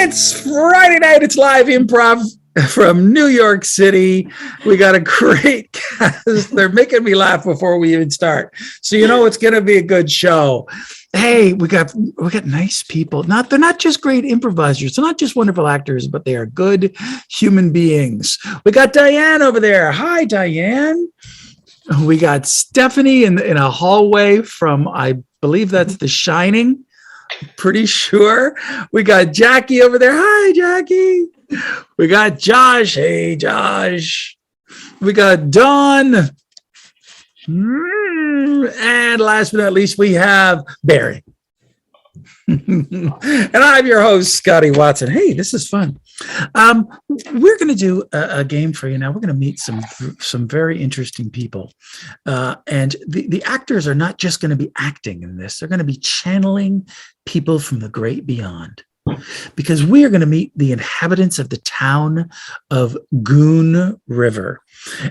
It's Friday night. It's live improv from New York City. We got a great cast. They're making me laugh before we even start. So you know it's going to be a good show. Hey, we got nice people. They're not just great improvisers. They're not just wonderful actors, but they are good human beings. We got Diane over there. Hi, Diane. We got Stephanie in a hallway from, I believe that's The Shining. Pretty sure. We got Jackie over there. Hi, Jackie. We got Josh. Hey, Josh. We got Dawn. And last but not least, we have Barry. And I'm your host, Scotty Watson. Hey, this is fun. We're going to do a game for you now. We're going to meet some very interesting people. And the actors are not just going to be acting in this. They're going to be channeling people from the great beyond. Because we are going to meet the inhabitants of the town of Goon River.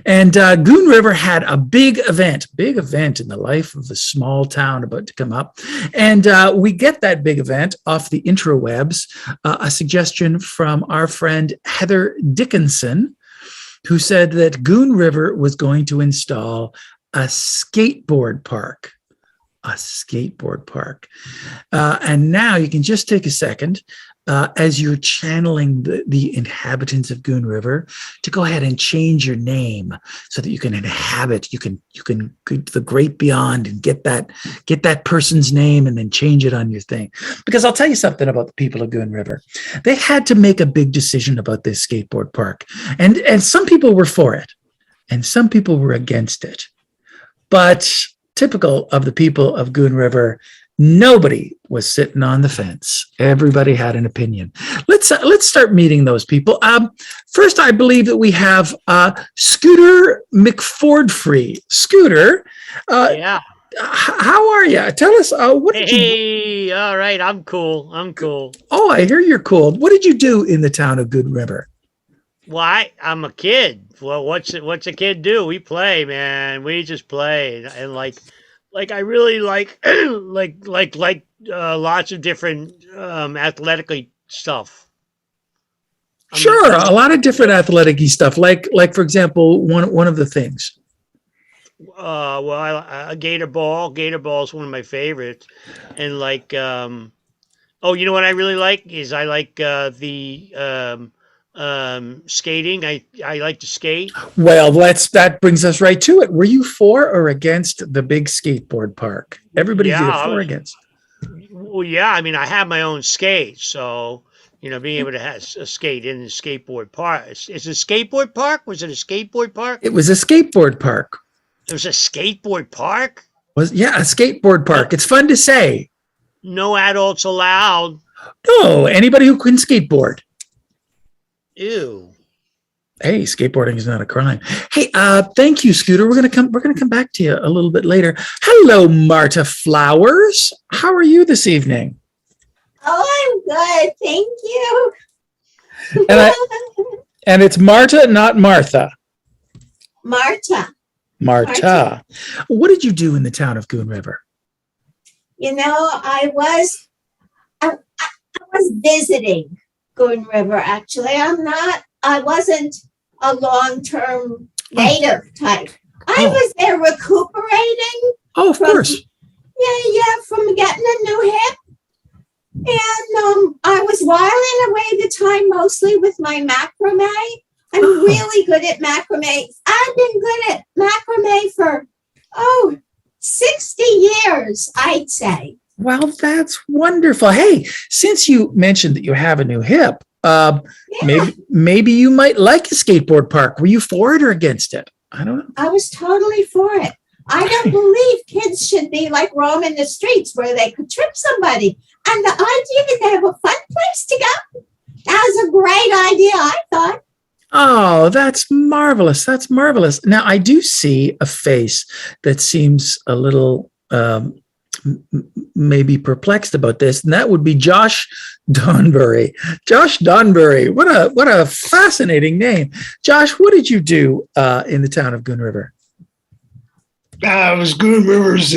And Goon River had a big event in the life of a small town about to come up. And we get that big event off the intrawebs, a suggestion from our friend Heather Dickinson, who said that Goon River was going to install a skateboard park. And now you can just take a second as you're channeling the inhabitants of Goon River to go ahead and change your name so that you can inhabit, you can go to the great beyond and get that person's name and then change it on your thing. Because I'll tell you something about the people of Goon River. They had to make a big decision about this skateboard park. And some people were for it and some people were against it. But typical of the people of Goon River, nobody was sitting on the fence. Everybody had an opinion. Let's start meeting those people. First, I believe that we have Scooter McFordfree. Scooter, yeah. How are you? Tell us what did you? Hey, all right, I'm cool. Oh, I hear you're cool. What did you do in the town of Goon River? Well, I'm a kid. Well, what's a kid do? We play, man. We just play, and like I really like lots of different athletic stuff. Sure, a lot of different athletic-y stuff. Like for example, one of the things. A gator ball. Gator ball is one of my favorites, and you know what I really like is I like the skating. I like to skate. Well, that brings us right to it. Were you for or against the big skateboard park? Everybody's either for or against. Well, yeah. I mean, I have my own skates, so being able to have a skate in the skateboard park. Is it a skateboard park? Was it a skateboard park? It was a skateboard park. It was a skateboard park? A skateboard park. It's fun to say. No adults allowed. No, anybody who can skateboard. Ew. Hey, skateboarding is not a crime. Hey, thank you, Scooter. We're gonna come back to you a little bit later. Hello, Marta Flowers. How are you this evening? Oh, I'm good, thank you. And it's Marta, not Martha. Marta. What did you do in the town of Goon River? I was visiting Goon River, actually. I wasn't a long-term native type. I was there recuperating. Oh, of course. From getting a new hip. And I was whiling away the time mostly with my macrame. I'm really good at macrame. I've been good at macrame for, 60 years, I'd say. Well, that's wonderful. Hey, since you mentioned that you have a new hip, maybe you might like a skateboard park. Were you for it or against it? I don't know. I was totally for it. I don't believe kids should be like roaming the streets where they could trip somebody. And the idea that they have a fun place to go, that was a great idea, I thought. Oh, that's marvelous. That's marvelous. Now, I do see a face that seems a little maybe perplexed about this, and that would be Josh Donbury. Josh Donbury, what a fascinating name. Josh, what did you do in the town of Goon River? I was Goon River's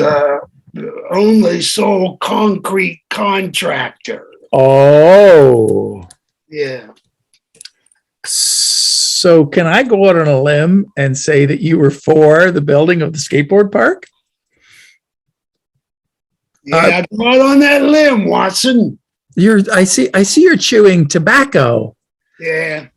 only sole concrete contractor. Oh. Yeah. So can I go out on a limb and say that you were for the building of the skateboard park? Yeah, come out on that limb, Watson. I see you're chewing tobacco, Yeah.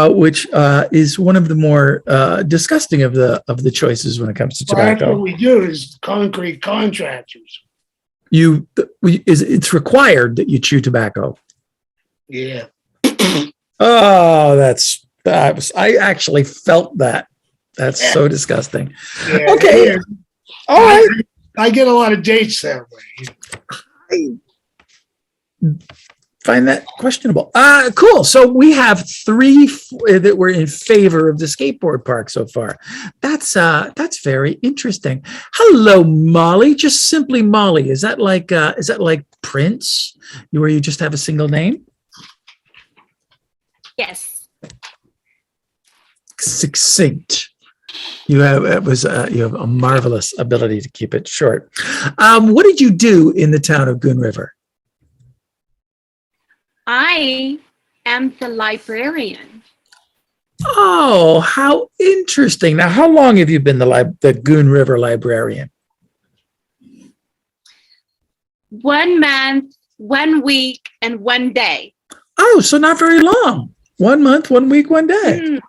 which is one of the more disgusting of the choices when it comes to Well, that's what tobacco. we do is concrete contractors. It's required that you chew tobacco. Yeah. Oh, I actually felt that. That's so disgusting. Yeah. Okay. All right. I get a lot of dates that way. Find that questionable. Cool. So we have 3 that were in favor of the skateboard park so far. That's very interesting. Hello, Molly. Just simply Molly. Is that like Prince, where you just have a single name? Yes. Succinct. You have a marvelous ability to keep it short. What did you do in the town of Goon River? I am the librarian. Oh, how interesting. Now, how long have you been the Goon River librarian? 1 month, 1 week, and 1 day. Oh, so not very long. 1 month, 1 week, 1 day.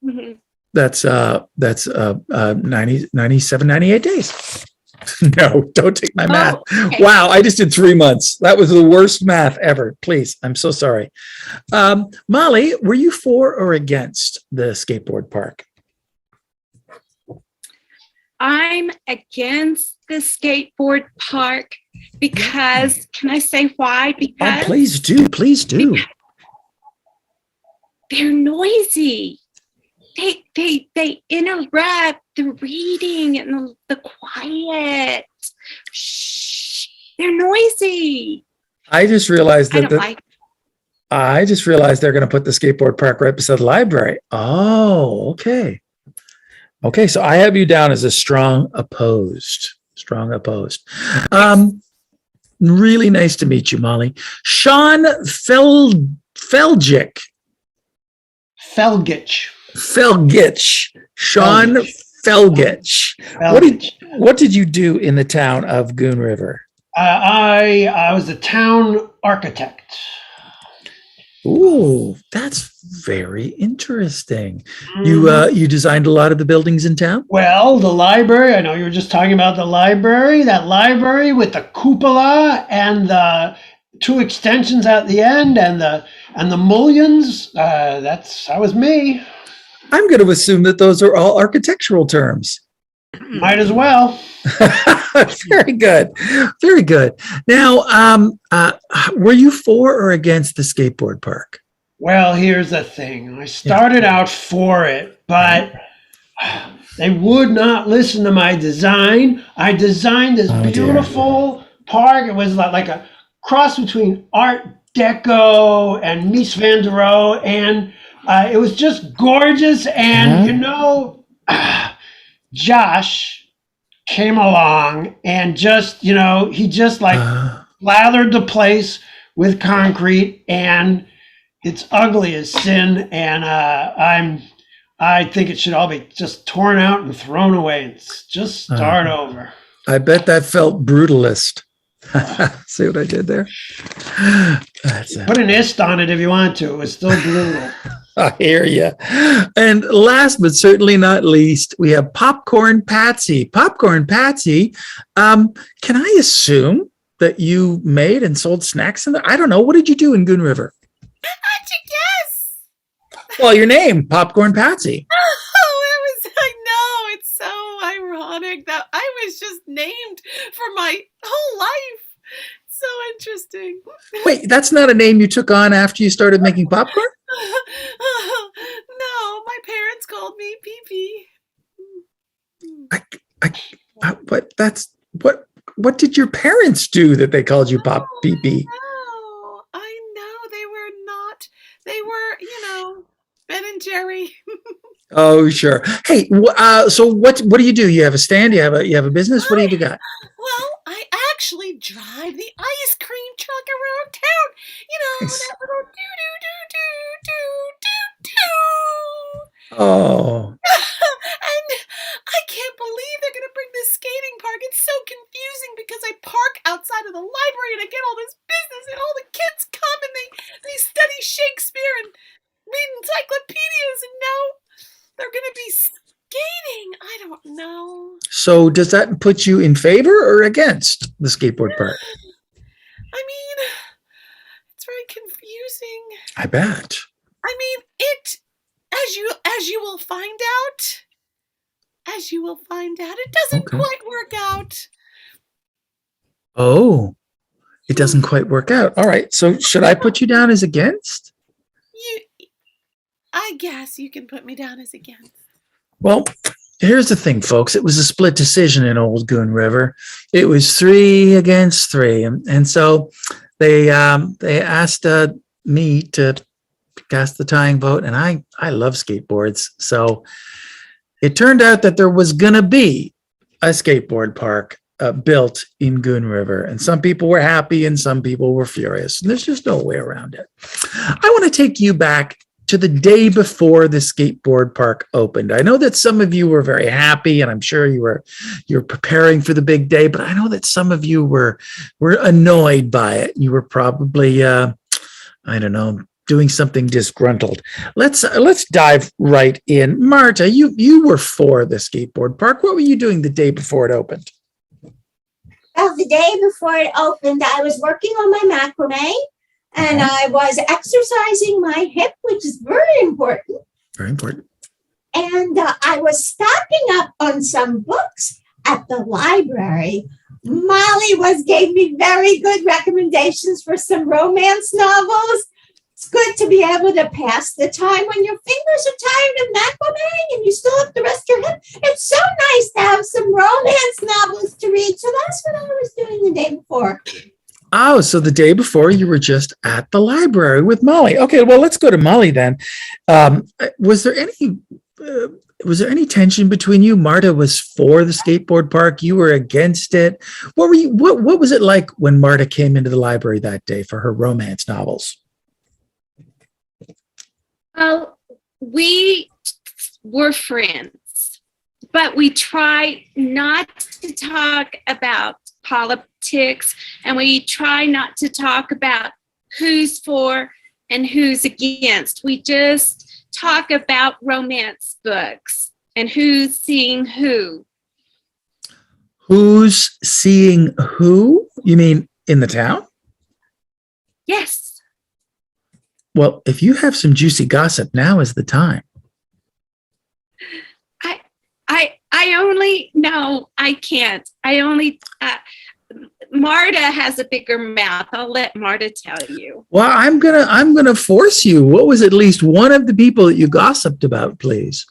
Mm-hmm. That's 97, 98 days. No, don't take my math. Okay. Wow, I just did 3 months. That was the worst math ever. Please, I'm so sorry. Molly, were you for or against the skateboard park? I'm against the skateboard park because, can I say why? Oh, Because please do. they're noisy. They interrupt the reading and the quiet. Shh, they're noisy. I just realized I that don't like. I just realized they're going to put the skateboard park right beside the library. Oh, okay. Okay, so I have you down as a strong opposed. Really nice to meet you, Molly. Sean Felgich. Sean Felgich. What did you do in the town of Goon River? I was the town architect. Ooh, that's very interesting. You designed a lot of the buildings in town? Well, the library, I know you were just talking about the library, that library with the cupola and the 2 extensions at the end and the mullions. That was me. I'm going to assume that those are all architectural terms. Might as well. Very good. Very good. Now, were you for or against the skateboard park? Well, here's the thing. I started out for it, but they would not listen to my design. I designed this beautiful park. It was like a cross between Art Deco and Mies van der Rohe, and it was just gorgeous. And, Josh came along and just, he just lathered the place with concrete, and it's ugly as sin. And I think it should all be just torn out and thrown away and just start over. I bet that felt brutalist. See what I did there? Put an ist on it if you want to. It was still brutal. I hear you. And last but certainly not least, we have Popcorn Patsy. Popcorn Patsy, can I assume that you made and sold snacks in there? I don't know. What did you do in Goon River? How'd you guess? Well, your name, Popcorn Patsy. I know, it's so ironic that I was just named for my whole life. So interesting. Wait, that's not a name you took on after you started making popcorn? No, my parents called me PP. But that's what did your parents do that they called you Pop PP? I know they were, Ben and Jerry. Oh, sure. Hey, so what do you do? You have a stand? You have a business? What do you got? Well, I actually drive the ice cream truck around town. You know, Nice. that little do do do do do do do. Oh, And I can't believe they're going to bring this skating park. It's so confusing because I park outside of the library and I get all this business and all the kids come and they study Shakespeare and read encyclopedias and now they're going to be skating. I don't know. so does that put you in favor or against the skateboard park? I mean, it's very confusing. I bet. I mean, as you will find out, it doesn't Okay. quite work out. Oh, it doesn't quite work out. All right. So should I put you down as against? I guess you can put me down as against. Well, here's the thing, folks. It was a split decision in Old Goon River. It was 3 against 3. And so they asked me to cast the tying vote. And I love skateboards. So it turned out that there was going to be a skateboard park built in Goon River. And some people were happy and some people were furious. And there's just no way around it. I want to take you back to the day before the skateboard park opened. I know that some of you were very happy, and I'm sure you're preparing for the big day, but I know that some of you were annoyed by it. You were probably, I don't know, doing something disgruntled. Let's dive right in. Marta, you were for the skateboard park. What were you doing the day before it opened? Well, the day before it opened, I was working on my macrame and I was exercising my hip, which is very important. Very important. And I was stocking up on some books at the library. Molly gave me very good recommendations for some romance novels. It's good to be able to pass the time when your fingers are tired of macrame and you still have to rest your hip. It's so nice to have some romance novels to read. So that's what I was doing the day before. Oh, so the day before you were just at the library with Molly. Okay, well, let's go to Molly then. Was there any tension between you? Marta was for the skateboard park. You were against it. What was it like when Marta came into the library that day for her romance novels? Well, we were friends, but we tried not to talk about politics, and we try not to talk about who's for and who's against. We just talk about romance books and who's seeing who. Who's seeing who? You mean in the town? Yes. Well, if you have some juicy gossip, now is the time. I can't. Marta has a bigger mouth. I'll let Marta tell you. Well, I'm gonna force you. What was at least one of the people that you gossiped about, please?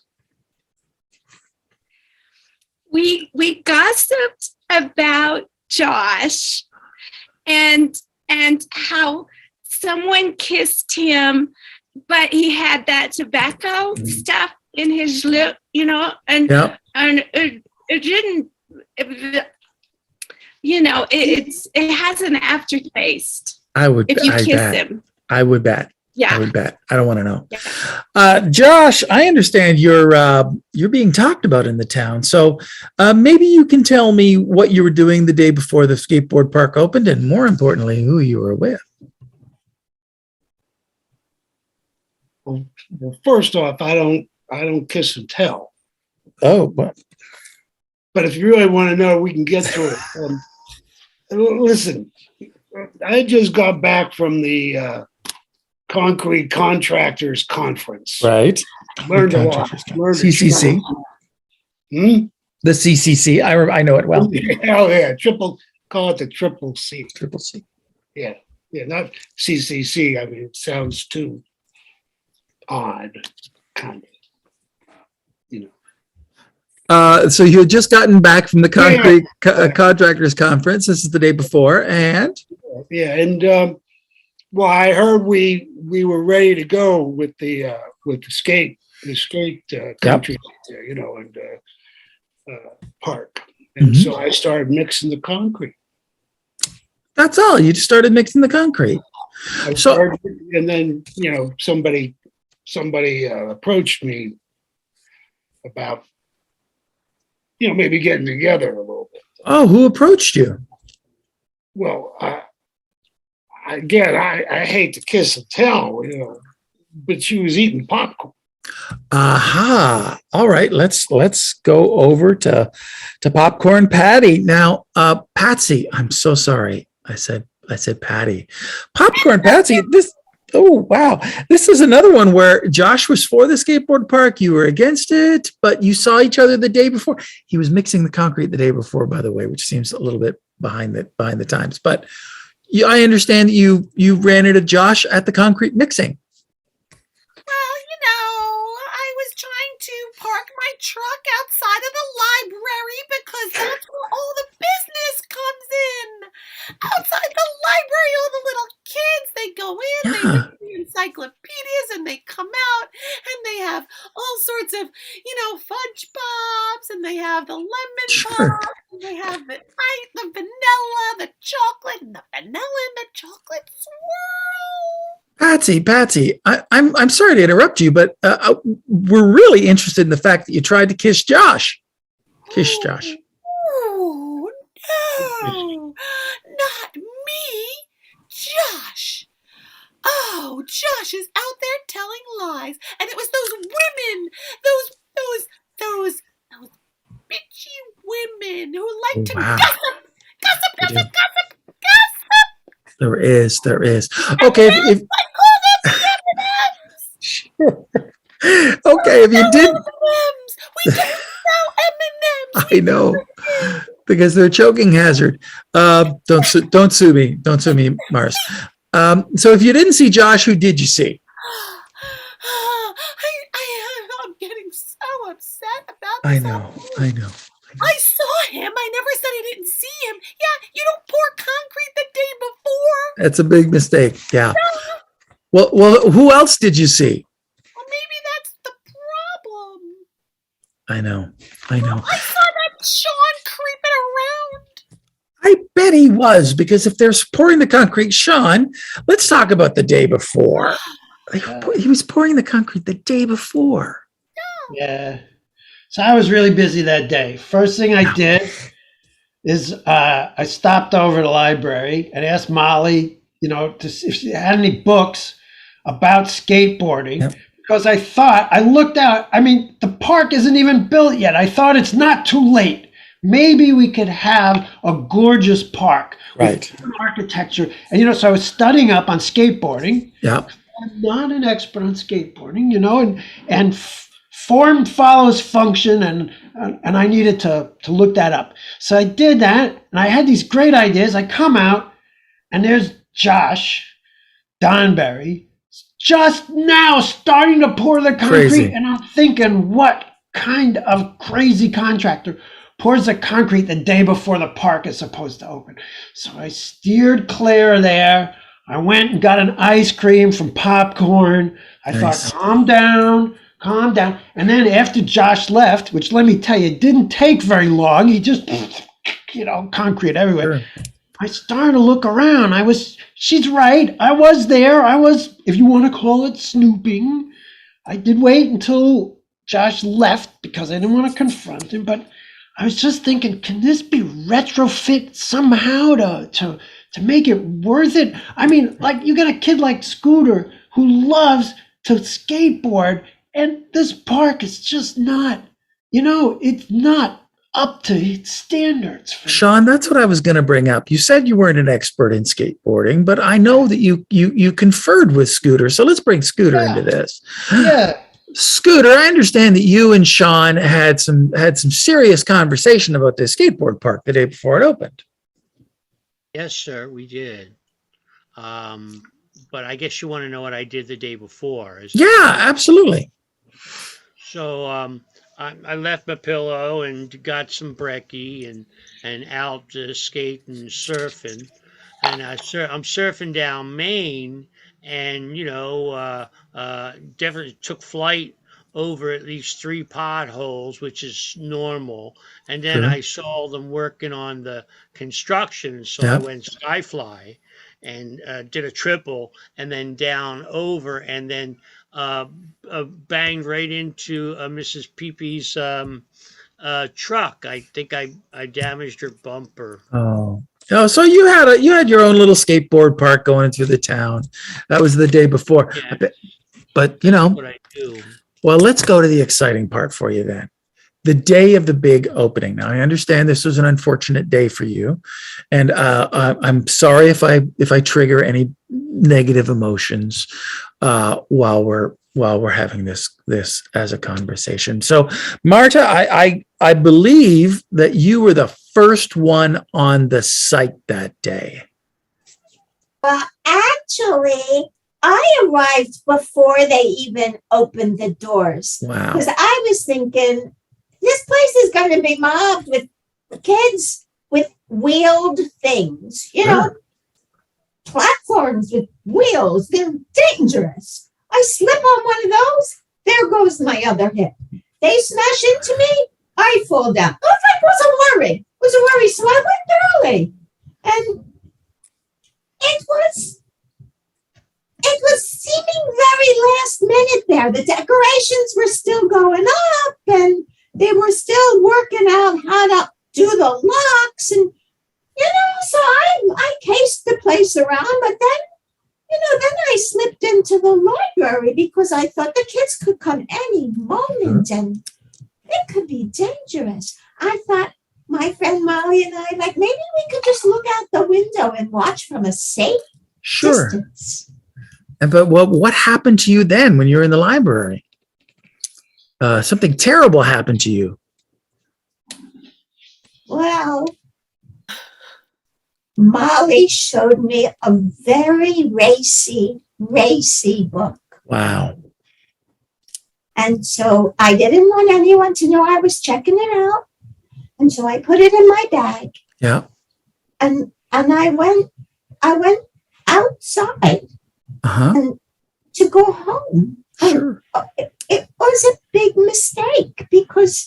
We gossiped about Josh and how someone kissed him, but he had that tobacco stuff in his lip, and Yep. and it didn't. It has an aftertaste if you kiss bet. him. I would bet. Yeah. I would bet. I don't want to know. Yeah. Josh, I understand you're being talked about in the town. So maybe you can tell me what you were doing the day before the skateboard park opened, and more importantly, who you were with. Well, first off, I don't kiss and tell. Oh, well, But if you really want to know, we can get to it. Listen, I just got back from the Concrete Contractors Conference. right. Learned a lot. CCC. The CCC. I know it well. Oh yeah, call it the triple C. Triple C. Yeah, not CCC. I mean, it sounds too odd, kind of. So you had just gotten back from the Concrete Contractors Conference. This is the day before, and well, I heard we were ready to go with the skate country, and park, and so I started mixing the concrete. that's all. You just started mixing the concrete. I So- started, and then, somebody approached me about, maybe getting together a little bit. Oh, who approached you? Well, I hate to kiss and tell, but she was eating popcorn. Aha. All right. Let's go over to Popcorn Patty. Now, Patsy, I'm so sorry. I said Patty. Popcorn Patsy, oh wow. This is another one where Josh was for the skateboard park. You were against it, but you saw each other the day before. He was mixing the concrete the day before, by the way, which seems a little bit behind the times. But I understand that you ran into Josh at the concrete mixing. Well, I was trying to park my truck outside of the library because that's where all the business comes in. Outside the library, all the little kids, they go in, they Yeah. read the encyclopedias, and they come out, and they have all sorts of, fudge pops, and they have the lemon Sure. pops, and they have the vanilla, the chocolate, and the vanilla and the chocolate swirl. Patsy, I'm sorry to interrupt you, but we're really interested in the fact that you tried to kiss Josh. Kiss Josh. Oh, no, not me, Josh. Oh, Josh is out there telling lies, and it was those women, those bitchy women who like to Wow. gossip. There is. Okay, if I call them M&Ms. sure. Okay, if you did, M&Ms. We don't sell M&Ms. I know, because they're a choking hazard. Don't sue me, Mars. So if you didn't see Josh, who did you see? I'm getting so upset about I this. know. I saw him. I never said I didn't see him. Yeah, you don't pour concrete the day before. That's a big mistake. Yeah. Well, who else did you see? Well, maybe that's the problem. I know. I saw that Sean creeping around. I bet he was, because if they're pouring the concrete, Sean, let's talk about the day before. He was pouring the concrete the day before. Yeah. So I was really busy that day. First thing I did is I stopped over to the library and asked Molly, to see if she had any books about skateboarding. Yep. Because I looked out, the park isn't even built yet. I thought it's not too late. Maybe we could have a gorgeous park Right. with architecture. And, so I was studying up on skateboarding. Yeah. I'm not an expert on skateboarding, and form follows function, and I needed to look that up. So I did that, and I had these great ideas. I come out, and there's Josh Donberry just now starting to pour the concrete, Crazy. and I'm thinking, what kind of crazy contractor pours the concrete the day before the park is supposed to open? So I steered clear there. I went and got an ice cream from Popcorn. I Nice. thought, calm down. And then after Josh left, which let me tell you, didn't take very long. He just, concrete everywhere. Sure. I started to look around. She's right. I was there. If you want to call it snooping. I did wait until Josh left because I didn't want to confront him. But I was just thinking, can this be retrofit somehow to make it worth it? You got a kid like Scooter who loves to skateboard, and this park is just not, it's not up to its standards. Sean, that's what I was going to bring up. You said you weren't an expert in skateboarding, but I know that you conferred with Scooter. So let's bring Scooter into this. Yeah. Scooter, I understand that you and Sean had some serious conversation about this skateboard park the day before it opened. Yes, sir, we did. But I guess you want to know what I did the day before. Yeah, absolutely. So I left my pillow and got some brekkie and out skating and surfing. And I'm surfing down Maine, and definitely took flight over at least 3 potholes, which is normal. And then Sure. I saw them working on the construction, so I Yep. went skyfly. did a triple and then down over and then banged right into Mrs. Peepee's truck. I think I damaged her bumper. Oh. Oh, so you had your own little skateboard park going through the town. That was the day before. Yeah. But What I do. well, let's go to the exciting part for you then. The day of the big opening. Now, I understand this was an unfortunate day for you, and I'm sorry if I trigger any negative emotions while we're having this as a conversation. So, Marta, I believe that you were the first one on the site that day. Well, actually, I arrived before they even opened the doors. Wow. Because I was thinking, this place is going to be mobbed with kids with wheeled things, platforms with wheels. They're dangerous. I slip on one of those, there goes my other hip. They smash into me, I fall down. It was a worry. It was a worry. So I went early. And it was seeming very last minute there. The decorations were still going up and they were still working out how to do the locks. And, so I cased the place around, but then I slipped into the library because I thought the kids could come any moment and it could be dangerous. I thought my friend Molly and I, maybe we could just look out the window and watch from a safe distance. But what happened to you then when you were in the library? Something terrible happened to you. Well, Molly showed me a very racy book. Wow. And so I didn't want anyone to know I was checking it out. And so I put it in my bag. Yeah. And I went outside and to go home. Sure. And it was a big mistake because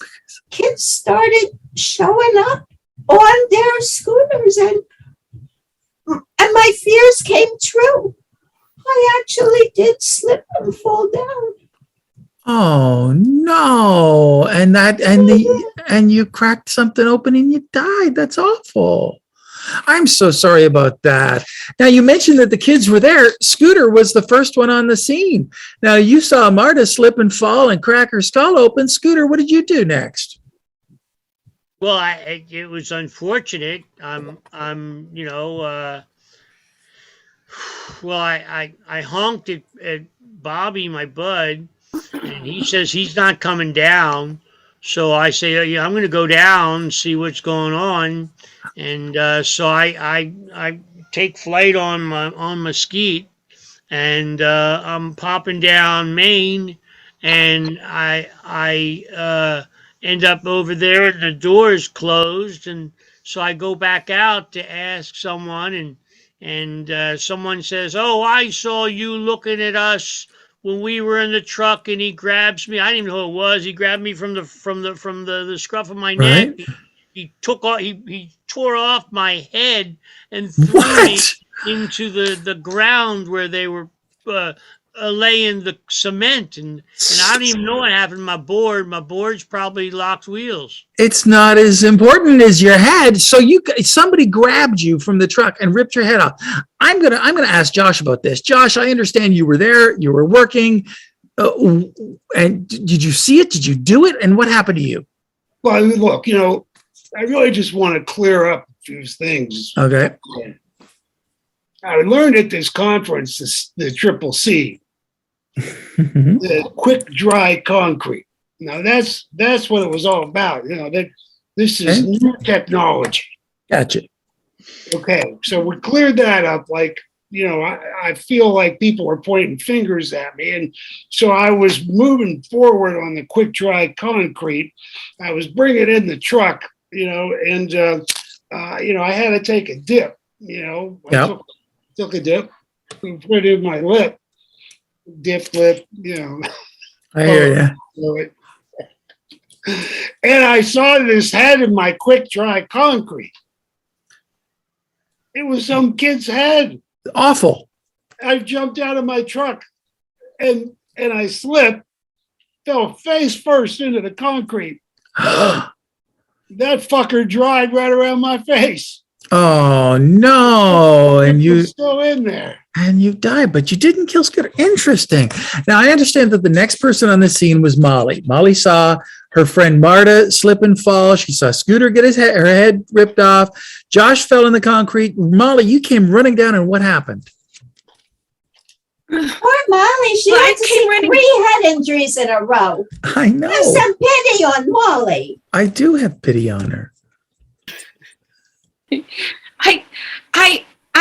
kids started showing up on their scooters and my fears came true. I actually did slip and fall down. Oh no. And you cracked something open and you died. That's awful. I'm so sorry about that. Now you mentioned that the kids were there. Scooter was the first one on the scene. Now you saw Marta slip and fall and crack her skull open. Scooter, what did you do next? Well, it was unfortunate. Well, I honked at Bobby, my bud, and he says he's not coming down. So I say, oh, yeah, I'm going to go down and see what's going on. And so I take flight on Mesquite, and I'm popping down Maine, and I end up over there, and the door is closed, and so I go back out to ask someone, and someone says, "Oh, I saw you looking at us when we were in the truck," and he grabs me. I didn't even know who it was. He grabbed me from the scruff of my neck. He tore off my head and threw me into the ground where they were laying the cement, and I don't even know what happened to my board. My board's probably locked wheels. It's not as important as your head. So somebody grabbed you from the truck and ripped your head off. I'm gonna ask Josh about this. Josh, I understand you were there. You were working. And did you see it? Did you do it? And what happened to you? Well, look, I really just want to clear up a few things. Okay. I learned at this conference, the Triple C, the quick dry concrete. Now that's what it was all about. This is new technology. Gotcha. Okay, so we cleared that up. I feel like people were pointing fingers at me, and so I was moving forward on the quick dry concrete. I was bringing in the truck, and I had to take a dip. I took a dip, and put it in my lip, dip lip. I hear you. And I saw this head in my quick dry concrete. It was some kid's head. Awful. I jumped out of my truck and I slipped, fell face first into the concrete. That fucker dried right around my face. Oh no. And It you was still in there. and you died, but you didn't kill Scooter. Interesting. Now I understand that the next person on the scene was Molly. Molly saw her friend Marta slip and fall. She saw Scooter get her head ripped off. Josh fell in the concrete. Molly, you came running down, and what happened? Poor Molly, she Well, had I to came see running- 3 head injuries in a row. I know. Have some pity on Molly. I do have pity on her.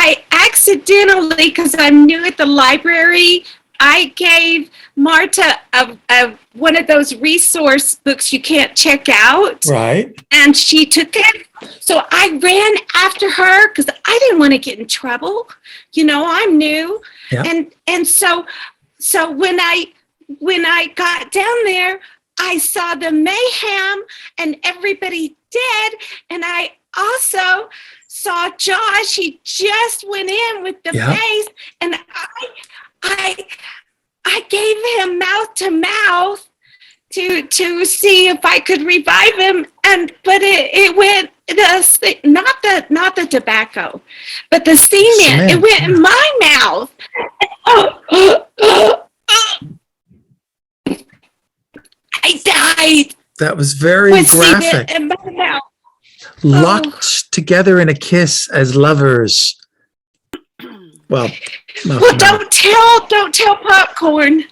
I accidentally, because I'm new at the library, I gave Marta one of those resource books you can't check out, Right. and she took it. So I ran after her because I didn't want to get in trouble. You know, I'm new, Yeah. and so when I got down there, I saw the mayhem and everybody dead, and I also saw Josh. He just went in with the Yeah. face, and I gave him mouth to mouth to see if I could revive him, but it went not the tobacco, but the cement. Cement, It went in my mouth. I died That was very with graphic. cement in my mouth. Locked together in a kiss as lovers. Well, no, Well, don't tell Popcorn.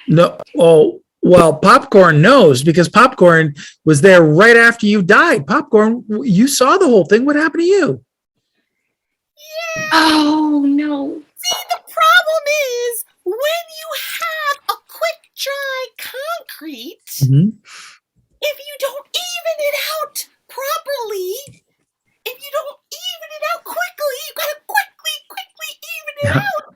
no. Oh, well, Popcorn knows because Popcorn was there right after you died. Popcorn, you saw the whole thing. What happened to you? Oh no. See, the problem is when you have a quick dry concrete, Mhm. if you don't even it out properly, if you don't even it out quickly, you gotta quickly even it Yeah. out.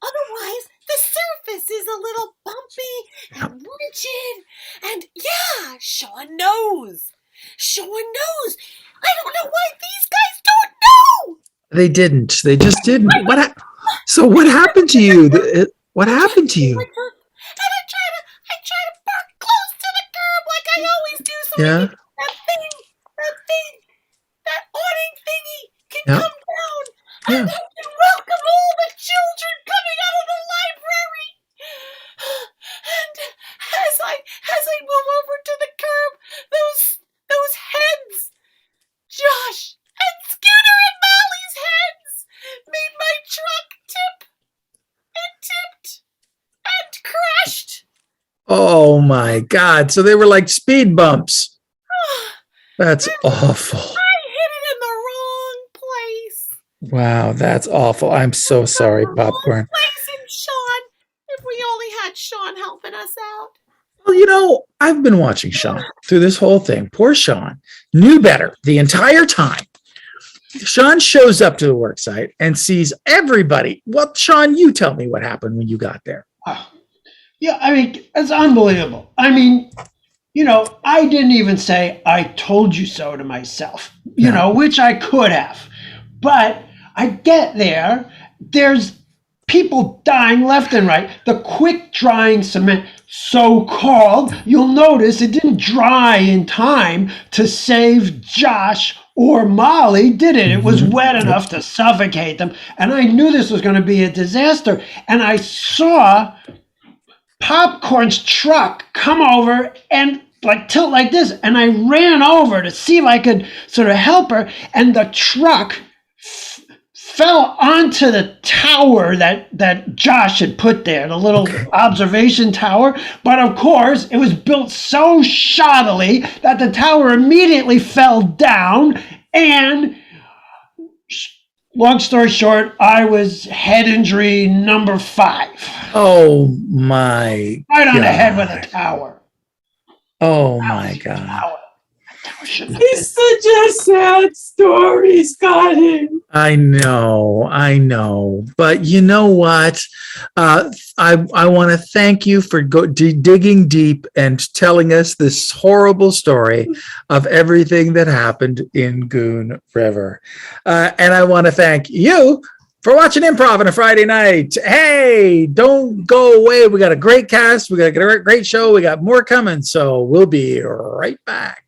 Otherwise, the surface is a little bumpy and rigid. And yeah, Sean knows. Sean knows. I don't know why these guys don't know. They didn't. They just didn't. So what happened to you? What happened to you? And I try to park close to the curb like I always do, so Yeah. that awning thingy can Yeah. come down, Yeah. and I can welcome all the children coming out of the library. And as I move over to the curb, those heads, Josh and Scooter and Molly's heads, made my truck tip. It tipped and crashed. Oh my God. So they were like speed bumps. That's awful. I hit it in the wrong place. Wow, that's awful. I'm so sorry, Popcorn. Place in Sean. If we only had Sean helping us out. Well, you know, I've been watching Sean through this whole thing. Poor Sean knew better the entire time. Sean shows up to the work site and sees everybody. Well, Sean, you tell me what happened when you got there. Yeah, I mean, it's unbelievable. I mean, you know, I didn't even say I told you so to myself, you know, which I could have. But I get there, there's people dying left and right. The quick drying cement, so-called, you'll notice it didn't dry in time to save Josh or Molly, did it? It was wet enough to suffocate them. And I knew this was going to be a disaster. And I saw Popcorn's truck come over and like tilt like this. And I ran over to see if I could sort of help her. And the truck fell onto the tower that Josh had put there, the little observation tower. But of course, it was built so shoddily that the tower immediately fell down. And long story short, I was head injury number 5. Oh my. Right on the head God. with a tower. Oh my God. Tower. Tower shouldn't have been. It's such a sad story, Scotty. I know. But you know what? I want to thank you for digging deep and telling us this horrible story of everything that happened in Goon River. And I want to thank you for watching Improv on a Friday night. Hey, don't go away. We got a great cast. We got a great show. We got more coming. So we'll be right back.